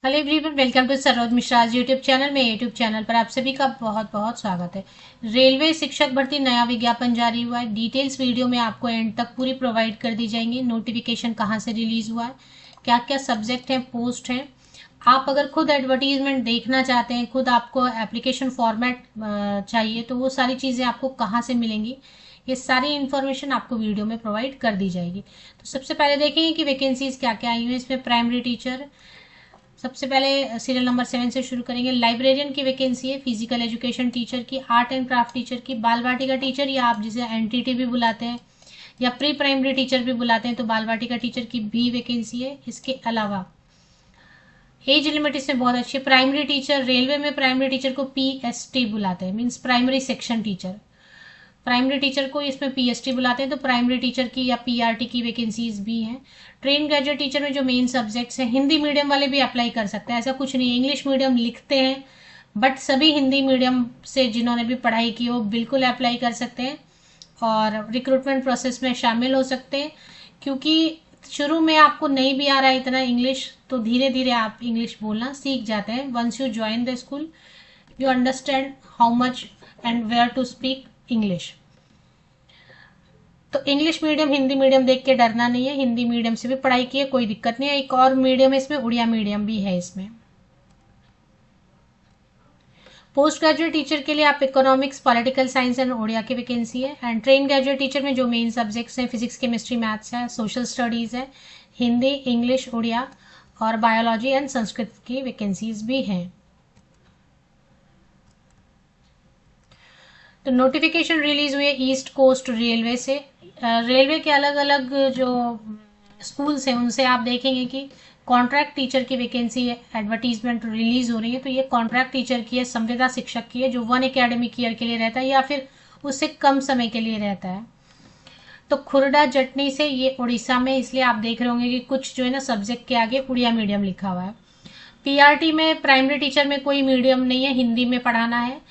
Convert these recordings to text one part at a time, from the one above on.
Hello everyone, welcome to Saroj Mishra YouTube channel में। YouTube channel पर आप सभी का बहुत बहुत स्वागत है। रेलवे शिक्षक भर्ती नया विज्ञापन जारी हुआ है। डिटेल्स वीडियो में आपको एंड तक पूरी प्रोवाइड कर दी जाएंगी। नोटिफिकेशन कहाँ से रिलीज हुआ है, क्या क्या सब्जेक्ट हैं, पोस्ट हैं। आप अगर खुद एडवर्टीजमेंट देखना चाहते हैं, खुद आपको एप्लीकेशन फॉर्मेट चाहिए, तो वो सारी चीज़ें आपको कहाँ से मिलेंगी, ये सारी इन्फॉर्मेशन आपको वीडियो में प्रोवाइड कर दी जाएगी। तो सबसे पहले देखेंगे कि वैकेंसीज क्या क्या आई हुई है। इसमें प्राइमरी टीचर, सबसे पहले सीरियल नंबर 7 से शुरू करेंगे। लाइब्रेरियन की वैकेंसी है, फिजिकल एजुकेशन टीचर की, आर्ट एंड क्राफ्ट टीचर की, बाल वाटिका टीचर या आप जिसे एनटीटी भी बुलाते हैं या प्री प्राइमरी टीचर भी बुलाते हैं, तो बाल वाटिका टीचर की भी वैकेंसी है। इसके अलावा एज लिमिट इसमें बहुत अच्छी है। प्राइमरी टीचर, रेलवे में प्राइमरी टीचर को पीएसटी बुलाते हैं, means primary section teacher. Primary teacher को इसमें पीएसटी बुलाते हैं, तो प्राइमरी टीचर की या पीआरटी की वैकेंसीज भी हैं। ट्रेन ग्रेजुएट टीचर में जो मेन सब्जेक्ट्स हैं, हिंदी मीडियम वाले भी अप्लाई कर सकते हैं, ऐसा कुछ नहीं। इंग्लिश मीडियम लिखते हैं, बट सभी हिंदी मीडियम से जिन्होंने भी पढ़ाई की वो बिल्कुल अप्लाई कर सकते हैं और रिक्रूटमेंट प्रोसेस में शामिल हो सकते हैं। क्योंकि शुरू में आपको नहीं भी आ रहा है इतना इंग्लिश, तो धीरे धीरे आप इंग्लिश बोलना सीख जाते हैं। Once you join the school you understand how much and where to speak English. तो इंग्लिश मीडियम हिंदी मीडियम देख के डरना नहीं है, हिंदी मीडियम से भी पढ़ाई की है, कोई दिक्कत नहीं है। एक और मीडियम है इसमें, उड़िया मीडियम भी है इसमें। पोस्ट ग्रेजुएट टीचर के लिए आप economics, political science and Odia की वैकेंसी है। एंड ट्रेन ग्रेजुएट टीचर में जो मेन सब्जेक्ट्स हैं, फिजिक्स, केमिस्ट्री, मैथ्स है, सोशल स्टडीज है, हिंदी, इंग्लिश, उड़िया और बायोलॉजी एंड संस्कृत की वैकेंसीज भी हैं। तो नोटिफिकेशन रिलीज हुई है ईस्ट कोस्ट रेलवे से। रेलवे के अलग अलग जो स्कूल्स हैं उनसे आप देखेंगे कि कॉन्ट्रैक्ट टीचर की वैकेंसी एडवर्टीजमेंट रिलीज हो रही है। तो ये कॉन्ट्रैक्ट टीचर की है, संविदा शिक्षक की है, जो 1 एकेडमिक ईयर के लिए रहता है या फिर उससे कम समय के लिए रहता है। तो खुरडा जटनी से, ये उड़ीसा में, इसलिए आप देख रहे होंगे कि कुछ जो है ना सब्जेक्ट के आगे उड़िया मीडियम लिखा हुआ है। पीआरटी में प्राइमरी टीचर में कोई मीडियम नहीं है, हिंदी में पढ़ाना है।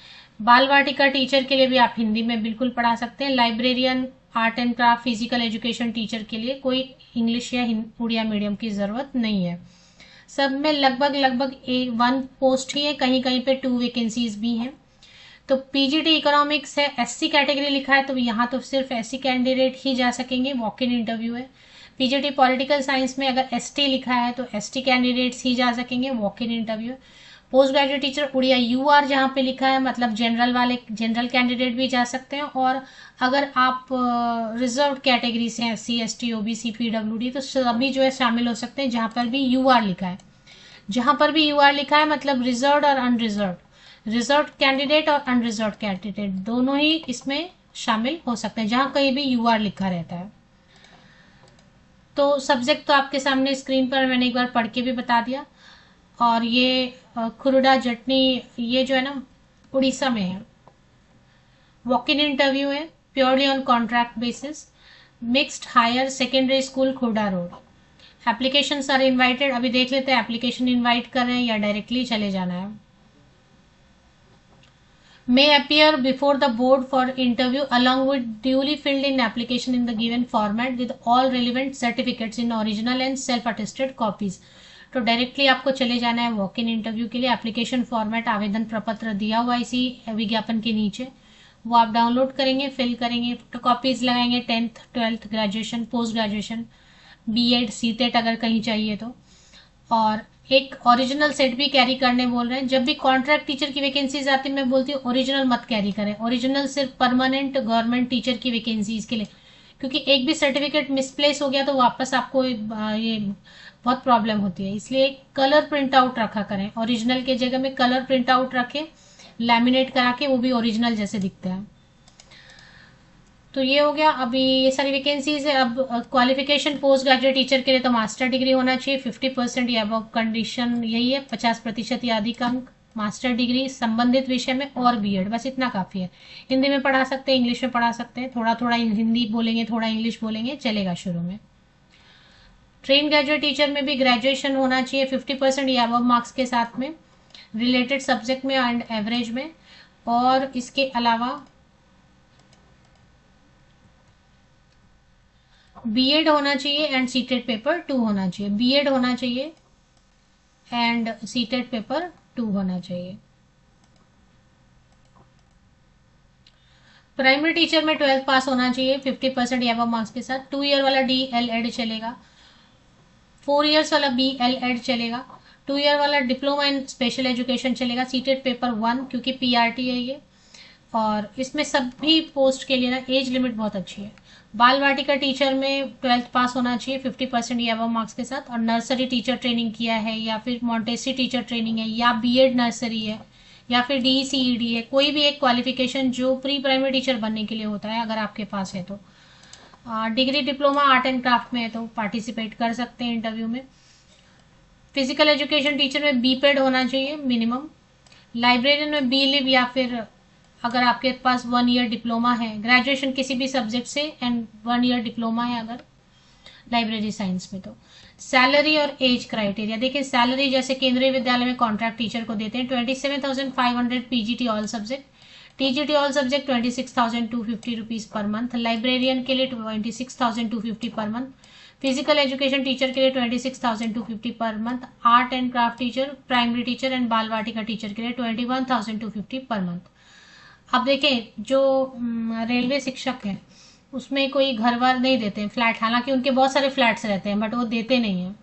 बाल वाटिका टीचर के लिए भी आप हिंदी में बिल्कुल पढ़ा सकते हैं। Librarian, art and craft, physical education teacher के लिए कोई इंग्लिश या उड़िया मीडियम की जरूरत नहीं है। सब में लगभग लगभग 1 पोस्ट ही है, कहीं कहीं पे 2 वैकेंसीज भी हैं। तो पीजीटी इकोनॉमिक्स है, एससी कैटेगरी लिखा है, तो यहाँ तो सिर्फ एससी कैंडिडेट ही जा सकेंगे, वॉक इन इंटरव्यू है। पीजीटी पॉलिटिकल साइंस में अगर एसटी लिखा है तो एसटी कैंडिडेट्स ही जा सकेंगे, walk in interview. Post graduate teacher Odia UR जहाँ पे लिखा है, मतलब जनरल वाले, जनरल कैंडिडेट भी जा सकते हैं। और अगर आप रिजर्व कैटेगरी से हैं, C S T, OBC, PWD, तो सभी जो है शामिल हो सकते हैं जहाँ पर भी यूआर लिखा है। जहां पर भी यूआर लिखा है मतलब रिजर्व और अनरिजर्व, रिजर्व कैंडिडेट और अनरिजर्व कैंडिडेट दोनों ही इसमें शामिल हो सकते हैं, जहां कहीं भी यूआर लिखा रहता है। तो सब्जेक्ट तो आपके सामने स्क्रीन पर मैंने एक बार पढ़ के भी बता दिया। और ये खुरडा जटनी, ये जो है ना उड़ीसा में है। वॉक इन इंटरव्यू है, purely on contract basis. Mixed higher secondary school, Khurda road. Application are invited. अभी देख लेते हैं एप्लीकेशन इनवाइट कर रहे हैं या डायरेक्टली चले जाना है। May appear before the board for interview along with duly filled in application in the given format with all relevant certificates in original and self attested copies। तो डायरेक्टली आपको चले जाना है वॉक इन इंटरव्यू के लिए। Application format, आवेदन प्रपत्र दिया हुआ इसी विज्ञापन के नीचे, वो आप डाउनलोड करेंगे, फिल करेंगे, तो कॉपीज लगाएंगे 10th 12th graduation, post graduation, BEd, CTET अगर कहीं चाहिए तो। और एक ओरिजिनल सेट भी कैरी करने बोल रहे हैं। जब भी कॉन्ट्रैक्ट टीचर की वैकेंसीज आती है मैं बोलती हूँ ओरिजिनल मत कैरी करें, ओरिजिनल सिर्फ परमानेंट गवर्नमेंट टीचर की वैकेंसीज के लिए। क्योंकि एक भी सर्टिफिकेट मिसप्लेस हो गया तो वापस आपको ये बहुत प्रॉब्लम होती है। इसलिए कलर प्रिंट आउट रखा करें, ओरिजिनल के जगह में कलर प्रिंट आउट रखें, लैमिनेट करा के, वो भी ओरिजिनल जैसे दिखते हैं। तो ये हो गया, अभी ये सारी वैकेंसीज है। अब क्वालिफिकेशन पोस्ट ग्रेजुएट टीचर के लिए तो मास्टर डिग्री होना चाहिए, 50% या अब कंडीशन यही है, 50% या अधिक अंक, मास्टर डिग्री संबंधित विषय में और बीएड, बस इतना काफी है। हिंदी में पढ़ा सकते हैं, इंग्लिश में पढ़ा सकते हैं, थोड़ा थोड़ा हिंदी बोलेंगे, थोड़ा इंग्लिश बोलेंगे, चलेगा शुरू में। ट्रेन ग्रेजुएट टीचर में भी ग्रेजुएशन होना चाहिए 50% या अब मार्क्स के साथ में, रिलेटेड सब्जेक्ट में एंड एवरेज में। और इसके अलावा बीएड होना चाहिए एंड सीटेट पेपर 2 होना चाहिए। बीएड होना चाहिए एंड सीटेट पेपर 2 होना चाहिए। प्राइमरी टीचर में 12th पास होना चाहिए 50% या अबव मार्क्स के साथ। 2 ईयर वाला DL.Ed चलेगा, 4 इयर्स वाला BL.Ed चलेगा, 2 ईयर वाला डिप्लोमा इन स्पेशल एजुकेशन चलेगा, सीटेट पेपर 1 क्योंकि PRT है ये। और इसमें सभी पोस्ट के लिए ना एज लिमिट बहुत अच्छी है। बाल वाटिका टीचर में 12th पास होना चाहिए 50% या अबव मार्क्स के साथ, और नर्सरी टीचर ट्रेनिंग किया है या फिर मॉन्टेसरी टीचर ट्रेनिंग है या B.Ed नर्सरी है या फिर DCED है, कोई भी एक क्वालिफिकेशन जो प्री प्राइमरी टीचर बनने के लिए होता है अगर आपके पास है तो। Degree diploma art and craft में है तो पार्टिसिपेट कर सकते हैं इंटरव्यू में। फिजिकल एजुकेशन टीचर में BPED होना चाहिए मिनिमम। लाइब्रेरियन में B.Lib या फिर अगर आपके पास 1 ईयर डिप्लोमा है, ग्रेजुएशन किसी भी सब्जेक्ट से एंड 1 ईयर डिप्लोमा है अगर लाइब्रेरी साइंस में तो। सैलरी और एज क्राइटेरिया देखिए, सैलरी जैसे केंद्रीय विद्यालय में कॉन्ट्रैक्ट टीचर को देते हैं 27,500 PGT all subject, TGT all subject 26,250 rupees per month, librarian के लिए 26,250 per month, physical education teacher के लिए 26,250 per month, art and craft teacher, primary teacher and बाल वाटिका टीचर के लिए 21,250 पर मंथ। अब देखें जो रेलवे शिक्षक हैं उसमें कोई घर वार नहीं देते हैं फ्लैट, हालांकि उनके बहुत सारे फ्लैट्स रहते हैं बट वो देते नहीं हैं।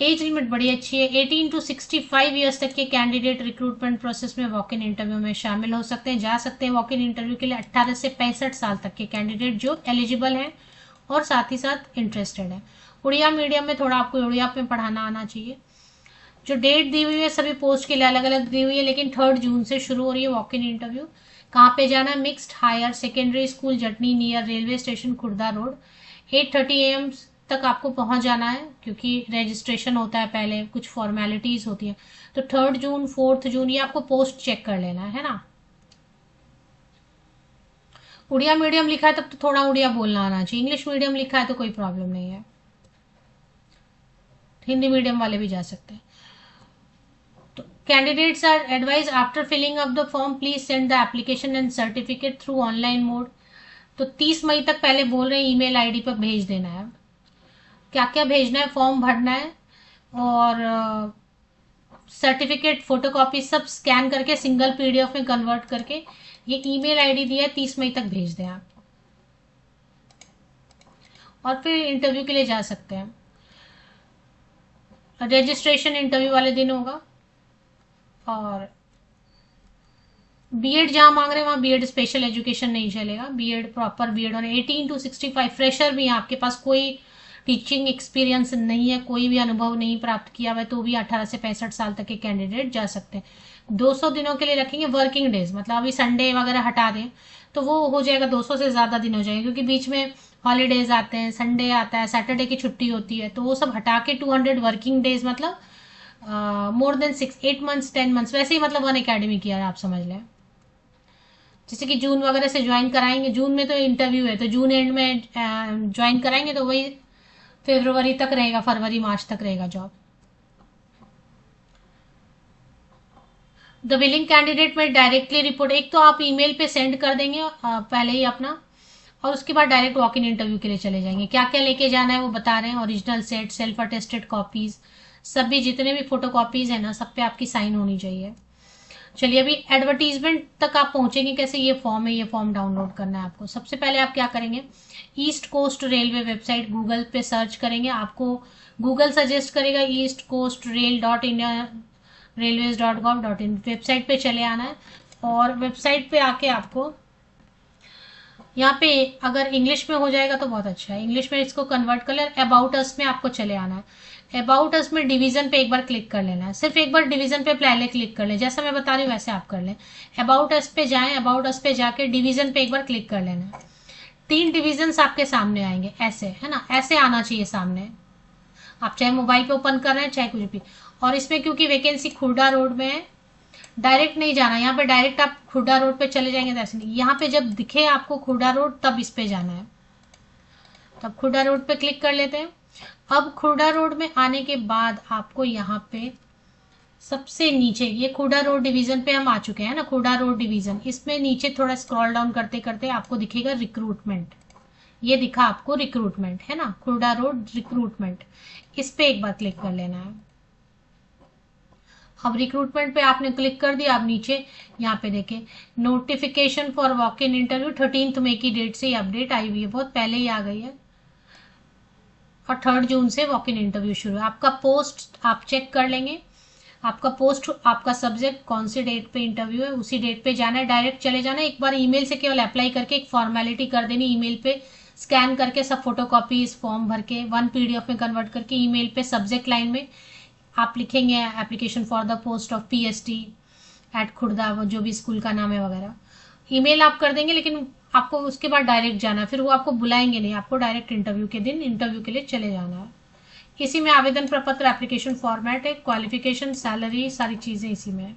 एज लिमिट बड़ी अच्छी है, 18 to 65 ईयर्स तक के कैंडिडेट रिक्रूटमेंट प्रोसेस में वॉक इन इंटरव्यू में शामिल हो सकते हैं, जा सकते हैं वॉक इन इंटरव्यू के लिए। 18 से 65 साल तक के कैंडिडेट जो एलिजिबल हैं और साथ ही साथ इंटरेस्टेड है। उड़िया मीडियम में थोड़ा आपको उड़िया में पढ़ाना आना चाहिए। जो डेट दी हुई है सभी पोस्ट के लिए अलग अलग दी हुई है, लेकिन 3 जून से शुरू हो रही है वॉक इन इंटरव्यू। कहाँ पे जाना है? Mixed higher secondary school Jatni near railway station Khurda road. 8:30 AM तक आपको पहुंच जाना है क्योंकि रजिस्ट्रेशन होता है, पहले कुछ फॉर्मेलिटीज होती है। तो 3 जून 4 जून ये आपको पोस्ट चेक कर लेना है ना। उड़िया मीडियम लिखा है तब तो थोड़ा उड़िया बोलना आना चाहिए, इंग्लिश मीडियम लिखा है तो कोई प्रॉब्लम नहीं है, हिंदी मीडियम वाले भी जा सकते हैं। तो candidates are advise after filling up the form please send the application and certificate through online mode. तो 30 मई तक पहले बोल रहे हैं ईमेल आईडी पर भेज देना है। क्या क्या भेजना है? फॉर्म भरना है और सर्टिफिकेट फोटोकॉपी सब स्कैन करके सिंगल PDF में कन्वर्ट करके ये ईमेल आईडी दिया है 30 मई तक भेज दें आप, और फिर इंटरव्यू के लिए जा सकते हैं। रजिस्ट्रेशन इंटरव्यू वाले दिन होगा। और B.Ed जहां मांग रहे हैं वहां B.Ed स्पेशल एजुकेशन नहीं चलेगा, B.Ed प्रॉपर B.Ed। और 18 to 65 फ्रेशर भी, आपके पास कोई टीचिंग एक्सपीरियंस नहीं है, कोई भी अनुभव नहीं प्राप्त किया हुआ है तो भी 18 से 65 साल तक के कैंडिडेट जा सकते हैं। 200 दिनों के लिए रखेंगे वर्किंग डेज, मतलब अभी संडे वगैरह हटा दें तो वो हो जाएगा 200 से ज्यादा दिन हो जाएंगे, क्योंकि बीच में हॉलीडेज आते हैं, संडे आता है, सैटरडे की छुट्टी होती है, तो वो सब हटा के 200 वर्किंग डेज, मतलब मोर देन 8 मंथ्स 10 मंथ्स, वैसे ही मतलब 1 अकेडमी किया है, आप समझ लें। जैसे कि जून वगैरह से ज्वाइन कराएंगे, जून में तो इंटरव्यू है तो जून एंड में ज्वाइन कराएंगे तो वही फरवरी तक रहेगा, फरवरी मार्च तक रहेगा जॉब। द विलिंग कैंडिडेट में डायरेक्टली रिपोर्ट, एक तो आप ईमेल पे सेंड कर देंगे पहले ही अपना, और उसके बाद डायरेक्ट वॉक इन इंटरव्यू के लिए चले जाएंगे। क्या क्या लेके जाना है वो बता रहे हैं, original set, self attested copies, सभी जितने भी फोटो कॉपीज है ना सब पे आपकी साइन होनी चाहिए। चलिए अभी एडवर्टीजमेंट तक आप पहुंचेंगे कैसे, ये फॉर्म है, ये फॉर्म डाउनलोड करना है आपको। सबसे पहले आप क्या करेंगे, east coast railway website Google पे सर्च करेंगे, आपको गूगल सजेस्ट करेगा east coast rail .indiaRailways.gov.in, website पे चले आना है। और वेबसाइट पे आके आपको यहाँ पे अगर इंग्लिश में हो जाएगा तो बहुत अच्छा है, इंग्लिश में इसको कन्वर्ट कर लें। अबाउट अस में आपको चले आना है, अबाउट अस में डिवीजन पे एक बार क्लिक कर लेना है, सिर्फ एक बार डिवीजन पे पहले क्लिक कर लें, जैसा मैं बता रही हूँ वैसे आप कर लें। अबाउट अस पे जाएं, अबाउट अस पे जाके डिवीजन पे एक बार क्लिक कर लेना है। 3 डिवीजन आपके सामने आएंगे, ऐसे है ना, ऐसे आना चाहिए सामने, आप चाहे मोबाइल पे ओपन कर रहे हैं चाहे कुछ भी। और इसमें क्योंकि वैकेंसी खुर्डा रोड में है, डायरेक्ट नहीं जाना, यहाँ पे डायरेक्ट आप खुर्डा रोड पे चले जाएंगे तो ऐसे नहीं, यहाँ पे जब दिखे आपको खुर्डा रोड तब इस पे जाना है, तब खुर्डा रोड पे क्लिक कर लेते हैं। अब खुर्डा रोड में आने के बाद आपको यहाँ पे सबसे नीचे, ये खुर्डा रोड डिवीजन पे हम आ चुके हैं ना, खुर्डा रोड डिवीजन, इसमें नीचे थोड़ा स्क्रॉल डाउन करते करते आपको दिखेगा रिक्रूटमेंट, ये दिखा आपको रिक्रूटमेंट है ना, खुर्डा रोड रिक्रूटमेंट, इस पे एक बार क्लिक कर लेना है। अब रिक्रूटमेंट पे आपने क्लिक कर दिया, अब नीचे यहाँ पे देखें notification for walk in interview 13 मई की डेट से ये अपडेट आई हुई है, बहुत पहले ही आ गई है। और 3 जून से वॉक इन इंटरव्यू शुरू है। आपका पोस्ट आप चेक कर लेंगे, आपका पोस्ट, आपका सब्जेक्ट, कौन सी डेट पे इंटरव्यू है, उसी डेट पे जाना है, डायरेक्ट चले जाना है। एक बार ईमेल से केवल अप्लाई करके एक फॉर्मेलिटी कर देनी, ईमेल पे स्कैन करके सब फोटोकॉपीज फॉर्म भर के 1 PDF में कन्वर्ट करके ईमेल पे सब्जेक्ट लाइन में आप लिखेंगे application for the post of PST at Khurda, वो जो भी स्कूल का नाम है वगैरह, ईमेल आप कर देंगे। लेकिन आपको उसके बाद डायरेक्ट जाना है, फिर वो आपको बुलाएंगे नहीं, आपको डायरेक्ट इंटरव्यू के दिन इंटरव्यू के लिए चले जाना है। इसी में आवेदन प्रपत्र, एप्लीकेशन फॉर्मेट है, क्वालिफिकेशन, सैलरी, सारी चीजें इसी में है।